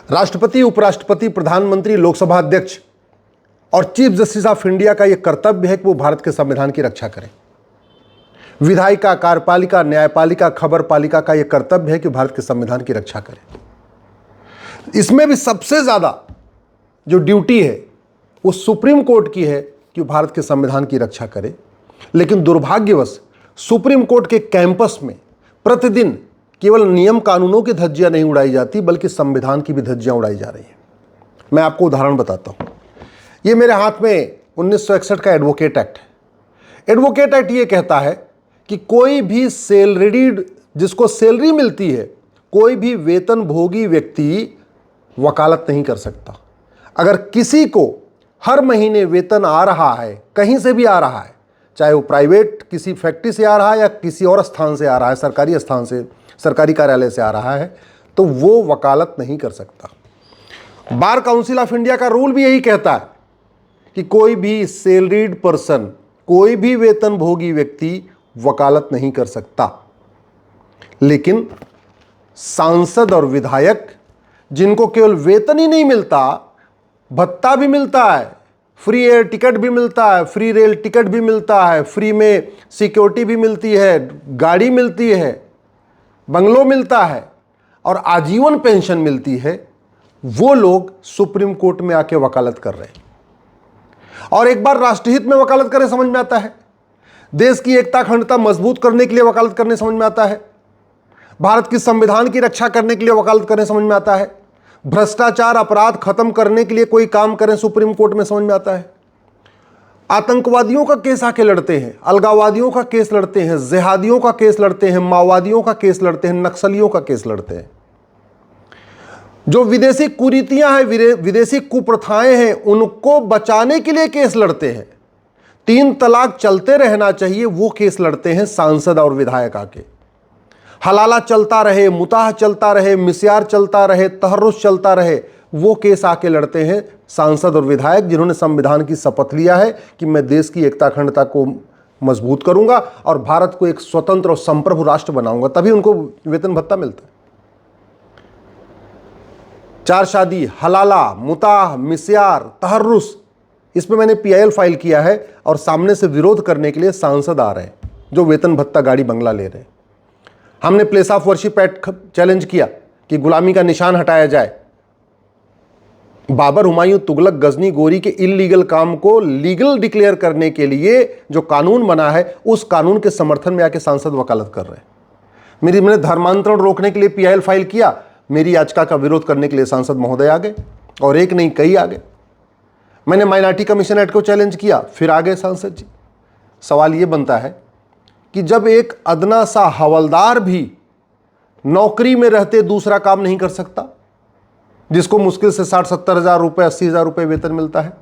राष्ट्रपति, उपराष्ट्रपति, प्रधानमंत्री, लोकसभा अध्यक्ष और चीफ जस्टिस ऑफ इंडिया का यह कर्तव्य है कि वो भारत के संविधान की रक्षा करें। विधायिका, कार्यपालिका, न्यायपालिका, खबरपालिका का यह कर्तव्य है कि भारत के संविधान की रक्षा करें। इसमें भी सबसे ज्यादा जो ड्यूटी है वो सुप्रीम कोर्ट की है कि भारत के संविधान की रक्षा करे। लेकिन दुर्भाग्यवश सुप्रीम कोर्ट के कैंपस में प्रतिदिन केवल नियम कानूनों की धज्जियां नहीं उड़ाई जाती, बल्कि संविधान की भी धज्जियां उड़ाई जा रही हैं। मैं आपको उदाहरण बताता हूं। ये मेरे हाथ में 1961 का एडवोकेट एक्ट है। एडवोकेट एक्ट ये कहता है कि कोई भी सैलरीड, जिसको सैलरी मिलती है, कोई भी वेतन भोगी व्यक्ति वकालत नहीं कर सकता। अगर किसी को हर महीने वेतन आ रहा है, कहीं से भी आ रहा है, चाहे वो प्राइवेट किसी फैक्ट्री से आ रहा है या किसी और स्थान से आ रहा है, सरकारी स्थान से, सरकारी कार्यालय से आ रहा है, तो वो वकालत नहीं कर सकता। बार काउंसिल ऑफ इंडिया का रूल भी यही कहता है कि कोई भी सैलरीड पर्सन, कोई भी वेतन भोगी व्यक्ति वकालत नहीं कर सकता। लेकिन सांसद और विधायक, जिनको केवल वेतन ही नहीं मिलता, भत्ता भी मिलता है, फ्री एयर टिकट भी मिलता है, फ्री रेल टिकट भी मिलता है, फ्री में सिक्योरिटी भी मिलती है, गाड़ी मिलती है, बंगलो मिलता है और आजीवन पेंशन मिलती है, वो लोग सुप्रीम कोर्ट में आके वकालत कर रहे हैं। और एक बार राष्ट्रहित में वकालत करने समझ में आता है, देश की एकता अखंडता मजबूत करने के लिए वकालत करने समझ में आता है, भारत की संविधान की रक्षा करने के लिए वकालत करने समझ में आता है, भ्रष्टाचार अपराध खत्म करने के लिए कोई काम करें सुप्रीम कोर्ट में समझ में आता है, आतंकवादियों का केस आके लड़ते हैं, अलगाववादियों का केस लड़ते हैं, जिहादियों का केस लड़ते हैं, माओवादियों का केस लड़ते हैं, नक्सलियों का केस लड़ते हैं। जो विदेशी कुरीतियां हैं, विदेशी कुप्रथाएं हैं, उनको बचाने के लिए केस लड़ते हैं। 3 तलाक चलते रहना चाहिए, वो केस लड़ते हैं सांसद और विधायक आके। हलाला चलता रहे, मुताह चलता रहे, मिस्यार चलता रहे, तहर्रुस चलता रहे, वो केस आके लड़ते हैं सांसद और विधायक, जिन्होंने संविधान की शपथ लिया है कि मैं देश की एकता अखंडता को मजबूत करूंगा और भारत को एक स्वतंत्र और संप्रभु राष्ट्र बनाऊंगा। तभी उनको वेतन भत्ता मिलता है। 4 शादी, हलाला, मुताह, मिस्यार, तहर्रुस, इसमें मैंने PIL फाइल किया है और सामने से विरोध करने के लिए सांसद आ रहे हैं जो वेतन भत्ता, गाड़ी, बंगला ले रहे हैं। हमने place of worship act challenge किया कि गुलामी का निशान हटाया जाए। बाबर, हुमायूं, तुगलक, गजनी, गोरी के इलीगल काम को लीगल डिक्लेयर करने के लिए जो कानून बना है, उस कानून के समर्थन में आके सांसद वकालत कर रहे हैं। मैंने धर्मांतरण रोकने के लिए PIL फाइल किया, मेरी याचिका का विरोध करने के लिए सांसद महोदय आ गए, और एक नहीं कई आ गए। मैंने माइनॉरिटी कमीशन एक्ट को चैलेंज किया, फिर आ गए सांसद जी। सवाल यह बनता है कि जब एक अदना सा हवलदार भी नौकरी में रहते दूसरा काम नहीं कर सकता, जिसको मुश्किल से 60-70 हज़ार रुपये, 80 हज़ार रुपये वेतन मिलता है,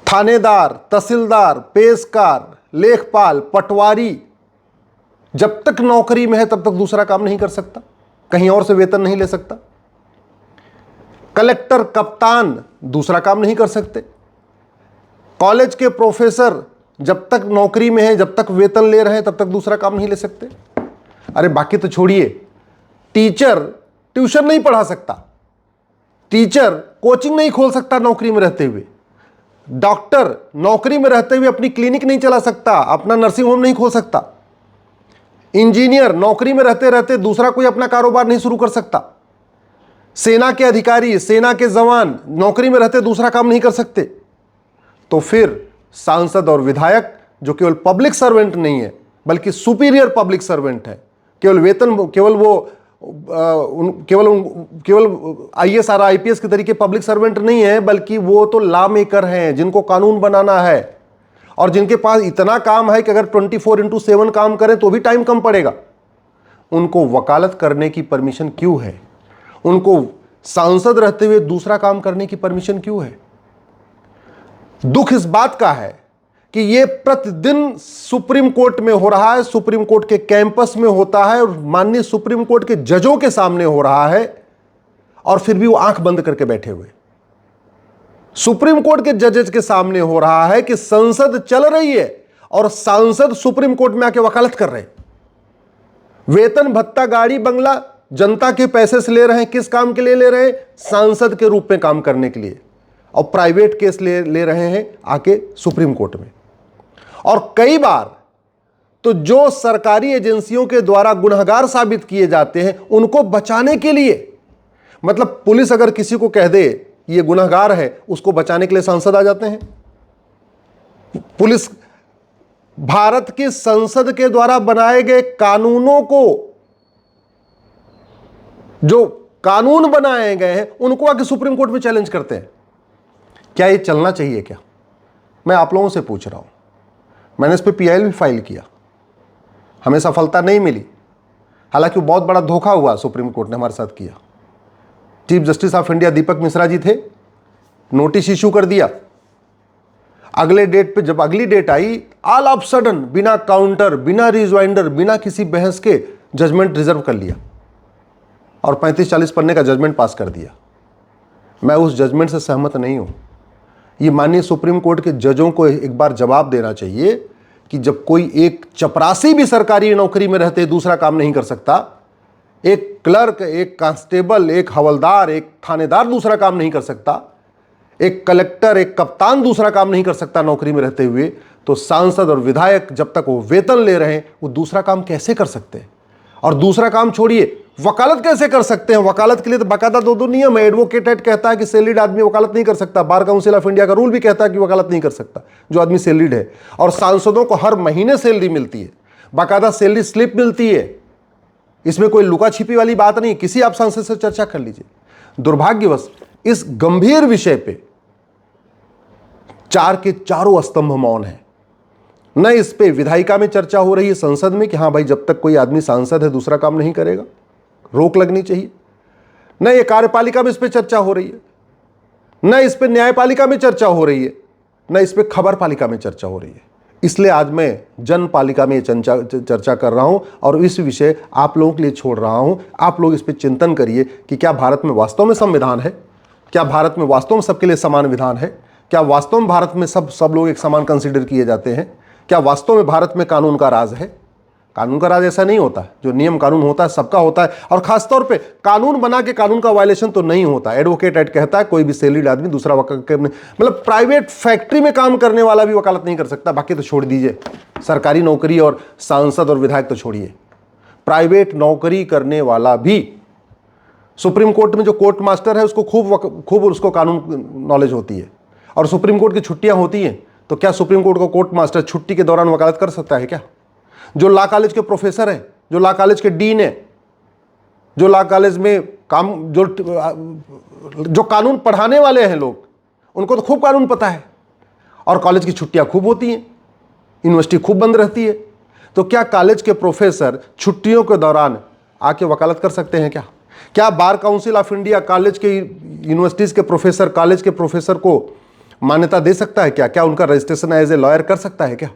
थानेदार, तहसीलदार, पेशकार, लेखपाल, पटवारी जब तक नौकरी में है तब तक दूसरा काम नहीं कर सकता, कहीं और से वेतन नहीं ले सकता। कलेक्टर, कप्तान दूसरा काम नहीं कर सकते। कॉलेज के प्रोफेसर जब तक नौकरी में है, जब तक वेतन ले रहे हैं, तब तक दूसरा काम नहीं ले सकते। अरे बाकी तो छोड़िए, टीचर ट्यूशन नहीं पढ़ा सकता, टीचर कोचिंग नहीं खोल सकता नौकरी में रहते हुए, डॉक्टर नौकरी में रहते हुए अपनी क्लिनिक नहीं चला सकता, अपना नर्सिंग होम नहीं खोल सकता, इंजीनियर नौकरी में रहते रहते दूसरा कोई अपना कारोबार नहीं शुरू कर सकता, सेना के अधिकारी, सेना के जवान नौकरी में रहते दूसरा काम नहीं कर सकते। तो फिर सांसद और विधायक, जो केवल पब्लिक सर्वेंट नहीं है बल्कि सुपीरियर पब्लिक सर्वेंट है, केवल वेतन, केवल IAS और IPS के तरीके पब्लिक सर्वेंट नहीं है, बल्कि वो तो लॉ मेकर हैं, जिनको कानून बनाना है और जिनके पास इतना काम है कि अगर 24/7 काम करें तो भी टाइम कम पड़ेगा। उनको वकालत करने की परमिशन क्यों है? उनको सांसद रहते हुए दूसरा काम करने की परमिशन क्यों है? दुख इस बात का है कि यह प्रतिदिन सुप्रीम कोर्ट में हो रहा है, सुप्रीम कोर्ट के कैंपस में होता है और माननीय सुप्रीम कोर्ट के जजों के सामने हो रहा है, और फिर भी वो आंख बंद करके बैठे हुए। सुप्रीम कोर्ट के जजेस के सामने हो रहा है कि संसद चल रही है और सांसद सुप्रीम कोर्ट में आके वकालत कर रहे हैं। वेतन भत्ता, गाड़ी, बंगला जनता के पैसे से ले रहे हैं, किस काम के लिए ले रहे हैं? सांसद के रूप में काम करने के लिए, और प्राइवेट केस ले रहे हैं आके सुप्रीम कोर्ट में। और कई बार तो जो सरकारी एजेंसियों के द्वारा गुनहगार साबित किए जाते हैं, उनको बचाने के लिए, मतलब पुलिस अगर किसी को कह दे ये गुनहगार है, उसको बचाने के लिए सांसद आ जाते हैं। पुलिस भारत की संसद के द्वारा बनाए गए कानूनों को, जो कानून बनाए गए हैं, उनको आके सुप्रीम कोर्ट में चैलेंज करते हैं। क्या ये चलना चाहिए क्या? मैं आप लोगों से पूछ रहा हूं। मैंने इस पर पीआईएल भी फाइल किया, हमें सफलता नहीं मिली। हालांकि बहुत बड़ा धोखा हुआ सुप्रीम कोर्ट ने हमारे साथ किया। चीफ जस्टिस ऑफ इंडिया दीपक मिश्रा जी थे, नोटिस इशू कर दिया। अगले डेट पे जब अगली डेट आई, ऑल ऑफ सडन बिना काउंटर, बिना रिजवाइंडर, बिना किसी बहस के जजमेंट रिजर्व कर लिया और 35-40 पन्ने का जजमेंट पास कर दिया। मैं उस जजमेंट से सहमत नहीं हूं। ये माननीय सुप्रीम कोर्ट के जजों को एक बार जवाब देना चाहिए कि जब कोई एक चपरासी भी सरकारी नौकरी में रहते दूसरा काम नहीं कर सकता, एक क्लर्क, एक कांस्टेबल, एक हवलदार, एक थानेदार दूसरा काम नहीं कर सकता, एक कलेक्टर, एक कप्तान दूसरा काम नहीं कर सकता नौकरी में रहते हुए, तो सांसद और विधायक जब तक वो वेतन ले रहे हैं, वो दूसरा काम कैसे कर सकते हैं? और दूसरा काम छोड़िए, वकालत कैसे कर सकते हैं? वकालत के लिए तो बाकायदा दो नियम है। एडवोकेट एक्ट कहता है कि सैलरीड आदमी वकालत नहीं कर सकता। बार काउंसिल ऑफ इंडिया का रूल भी कहता है कि वकालत नहीं कर सकता जो आदमी सैलरीड है। और सांसदों को हर महीने सैलरी मिलती है, बाकायदा सैलरी स्लिप मिलती है। इसमें कोई लुका छिपी वाली बात नहीं। किसी आप सांसद से चर्चा कर लीजिए। दुर्भाग्यवश इस गंभीर विषय पे चार के चारों स्तंभ मौन है। न इस पे विधायिका में चर्चा हो रही है संसद में कि हाँ भाई, जब तक कोई आदमी सांसद है दूसरा काम नहीं करेगा, रोक लगनी चाहिए। न ये कार्यपालिका में इस पे चर्चा हो रही है, न इस पे न्यायपालिका में चर्चा हो रही है, न इस पे खबर पालिका में चर्चा हो रही है। इसलिए आज मैं जनपालिका में चर्चा कर रहा हूं और इस विषय आप लोगों के लिए छोड़ रहा हूं। आप लोग इस पे चिंतन करिए कि क्या भारत में वास्तव में संविधान है? क्या भारत में वास्तव में सबके लिए समान विधान है? क्या वास्तव में भारत में सब लोग एक समान कंसीडर किए जाते हैं? क्या वास्तव में भारत में कानून का राज है? कानून का राज ऐसा नहीं होता। जो नियम कानून होता है सबका होता है, और खासतौर पे कानून बना के कानून का वायलेशन तो नहीं होता। एडवोकेट एक्ट कहता है कोई भी सैलरीड आदमी दूसरा मतलब प्राइवेट फैक्ट्री में काम करने वाला भी वकालत नहीं कर सकता। बाकी तो छोड़ दीजिए, सरकारी नौकरी और सांसद और विधायक तो छोड़िए, प्राइवेट नौकरी करने वाला भी सुप्रीम कोर्ट में जो कोर्ट मास्टर है उसको खूब उसको कानून नॉलेज होती है। और सुप्रीम कोर्ट की छुट्टियां होती हैं, तो क्या सुप्रीम कोर्ट का कोर्ट मास्टर छुट्टी के दौरान वकालत कर सकता है क्या? जो लॉ कॉलेज के प्रोफेसर हैं, जो लॉ कॉलेज के डीन हैं, जो लॉ कॉलेज में काम जो कानून पढ़ाने वाले हैं लोग, उनको तो खूब कानून पता है। और कॉलेज की छुट्टियां खूब होती हैं, यूनिवर्सिटी खूब बंद रहती है। तो क्या कॉलेज के प्रोफेसर छुट्टियों के दौरान आके वकालत कर सकते हैं क्या? क्या bar council of India college के, यूनिवर्सिटीज के प्रोफेसर, कॉलेज के प्रोफेसर को मान्यता दे सकता है क्या? क्या उनका रजिस्ट्रेशन एज ए लॉयर कर सकता है क्या?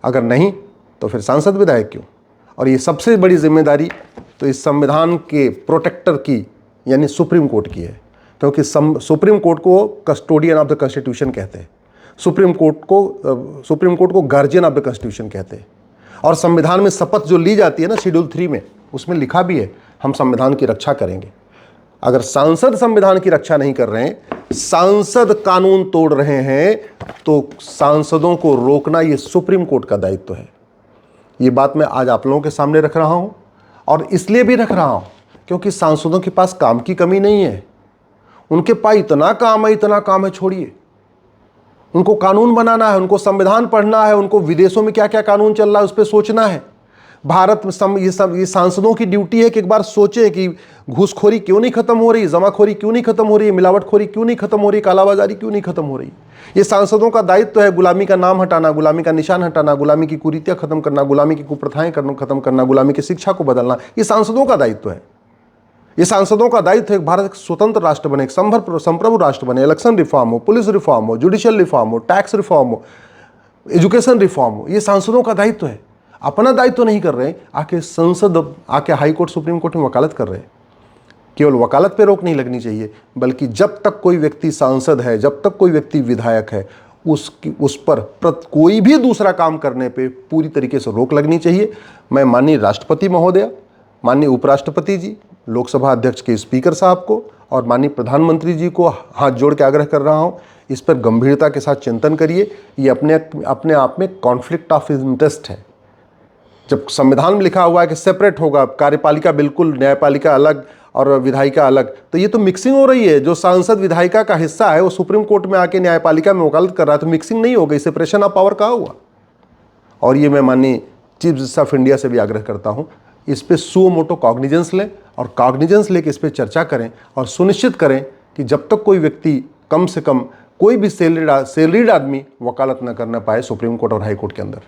अगर नहीं तो फिर सांसद विधायक क्यों? और ये सबसे बड़ी जिम्मेदारी तो इस संविधान के प्रोटेक्टर की यानी सुप्रीम कोर्ट की है, क्योंकि सुप्रीम कोर्ट को कस्टोडियन ऑफ द कॉन्स्टिट्यूशन कहते हैं, सुप्रीम कोर्ट को गार्जियन ऑफ द कॉन्स्टिट्यूशन कहते हैं। और संविधान में शपथ जो ली जाती है ना, शेड्यूल 3 में, उसमें लिखा भी है हम संविधान की रक्षा करेंगे। अगर सांसद संविधान की रक्षा नहीं कर रहे हैं, सांसद कानून तोड़ रहे हैं, तो सांसदों को रोकना ये सुप्रीम कोर्ट का दायित्व है। ये बात मैं आज आप लोगों के सामने रख रहा हूं, और इसलिए भी रख रहा हूं क्योंकि सांसदों के पास काम की कमी नहीं है। उनके पास इतना काम है, छोड़िए। उनको कानून बनाना है, उनको संविधान पढ़ना है, उनको विदेशों में क्या क्या कानून चल रहा है उस पर सोचना है। भारत में ये सांसदों की ड्यूटी है कि एक बार सोचें कि घूसखोरी क्यों नहीं खत्म हो रही, जमाखोरी क्यों नहीं खत्म हो रही, मिलावटखोरी क्यों नहीं खत्म हो रही, कालाबाजारी क्यों नहीं खत्म हो रही। ये सांसदों का दायित्व है गुलामी का नाम हटाना, गुलामी का निशान हटाना, गुलामी की कुरीतियां खत्म करना, गुलामी की कुप्रथाएं खत्म करना, गुलामी की शिक्षा को बदलना। ये सांसदों का दायित्व है। ये सांसदों का दायित्व है भारत एक स्वतंत्र राष्ट्र बने, एक संप्रभु राष्ट्र बने, इलेक्शन रिफॉर्म हो, पुलिस रिफॉर्म हो, जुडिशियल रिफॉर्म हो, टैक्स रिफॉर्म हो, एजुकेशन रिफॉर्म हो। ये सांसदों का दायित्व है। अपना दायित्व नहीं कर रहे, आके संसद, आके हाई कोर्ट, सुप्रीम कोर्ट में वकालत कर रहे हैं। केवल वकालत पे रोक नहीं लगनी चाहिए, बल्कि जब तक कोई व्यक्ति सांसद है, जब तक कोई व्यक्ति विधायक है, उस पर कोई भी दूसरा काम करने पे पूरी तरीके से रोक लगनी चाहिए। मैं माननीय राष्ट्रपति महोदय, माननीय उपराष्ट्रपति जी, लोकसभा अध्यक्ष के स्पीकर साहब को और माननीय प्रधानमंत्री जी को हाथ जोड़ के आग्रह कर रहा हूँ, इस पर गंभीरता के साथ चिंतन करिए। ये अपने आप में कॉन्फ्लिक्ट ऑफ इंटरेस्ट है। जब संविधान में लिखा हुआ है कि सेपरेट होगा, कार्यपालिका बिल्कुल, न्यायपालिका अलग और विधायिका अलग, तो ये तो मिक्सिंग हो रही है। जो सांसद विधायिका का हिस्सा है वो सुप्रीम कोर्ट में आके न्यायपालिका में वकालत कर रहा है, तो मिक्सिंग नहीं हो गई, सेपरेशन ऑफ पावर कहाँ हुआ। और ये मैं माननीय चीफ जस्टिस ऑफ इंडिया से भी आग्रह करता हूँ, इस पर सुओ मोटो कॉग्निजेंस लें और कॉग्निजेंस लेके इस पर चर्चा करें और सुनिश्चित करें कि जब तक कोई व्यक्ति कम से कम कोई भी सैलरीड आदमी वकालत न करना पाए सुप्रीम कोर्ट और हाई कोर्ट के अंदर।